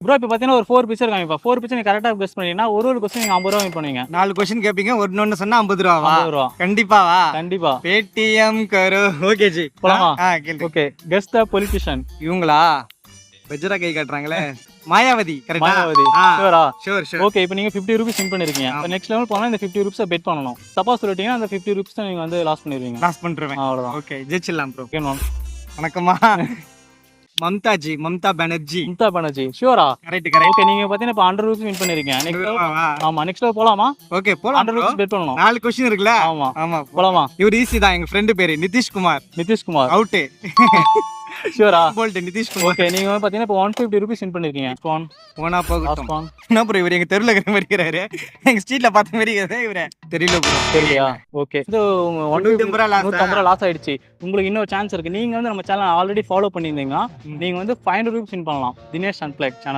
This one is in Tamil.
ப்ரோ இப்போ பார்த்தீங்கன்னா ஒரு 4 பிக்சர் காமிப்பா 4 பிக்சர் நீங்க கரெக்டாக கெஸ் பண்ணீங்கன்னா ஒரு கொஸ்டின் நீங்க 50 ரூபா வின் பண்ணுவீங்க. 4 கொஸ்டின் கேட்பீங்க, ஒன்னு சொன்னா 50 ரூபாவா? 50 ரூபா கண்டிப்பாவா? கண்டிப்பா. பேடிஎம் கரோ. ஓகே ஜி, போலாமா? கேளு. Okay, guess the politician. இவங்களா? வெஜ்ரா கை காட்டுறாங்களே, மாயாவதி. கரெக்டா? மாயாவதி. ஷூரா? Sure sure. ஓகே, இப்போ நீங்க 50 ரூபீஸ் வின் பண்ணிருக்கீங்க. இப்போ நெக்ஸ்ட் லெவல் போனா இந்த 50 ரூபீஸ் பெட் பண்ணணும். சப்போஸ் சொல்லிட்டீங்கன்னா அந்த 50 ரூபீஸ் நீங்க வந்து லாஸ் பண்ணிடுவீங்க. லாஸ் பண்றேன். அவ்வளவுதான். ஓகே, ஜெயிச்சிடலாம் ப்ரோ. Okay ma'am. வணக்கம்மா. மம்தா ஜி, மம்தா பானர்ஜி. மும்தா பானர்ஜி. ஷூரா? Correct correct. ஓகே, நீங்க பாத்தீங்கன்னா இப்போ 100 ரூபீஸ் வின் பண்ணிருக்கீங்க. நெக்ஸ்ட் ஆமா, நெக்ஸ்ட் லெவல் போலாமா? ஓகே போலாம் 100 bro. ரூபீஸ் பெட் பண்ணணும். 4 கொஸ்டின் இருக்குல்ல? ஆமா ஆமா போலாமா? இவர் ஈஸி தான். எங்க ஃப்ரெண்ட் பேரு நிதிஷ்குமார். நிதிஷ்குமார். அவுட். ஷூரா? போல்ட் நிதிஷ்குமார். ஓகே, நீங்க வந்து பாத்தீங்கன்னா இப்போ 150 ரூபீஸ் வின் பண்ணிருக்கீங்க. ஸ்பான் போனா போகட்டும். ஸ்பான் என்ன ப்ரோ இவர் எங்க தெருல இருக்கிற மாதிரி இருக்கிறாரு? எங்க ஸ்ட்ரீட்ல பார்த்த மாதிரி இருக்கிறது இவரே. தெரியல ப்ரோ. தெரியலையா? ஓகே, இது 150 ரூபா லாஸ். 150 ரூபா லாஸ் ஆயிடுச்சு. உங்களுக்கு இன்னொரு சான்ஸ் இருக்கு. நீங்க வந்து நம்ம சேனல் ஆல்ரெடி ஃபாலோ பண்ணியிருந்தீங்கன்னா நீங்க வந்து 500 ரூபீஸ் வின் பண்ணலாம். Dinesh unplugged channel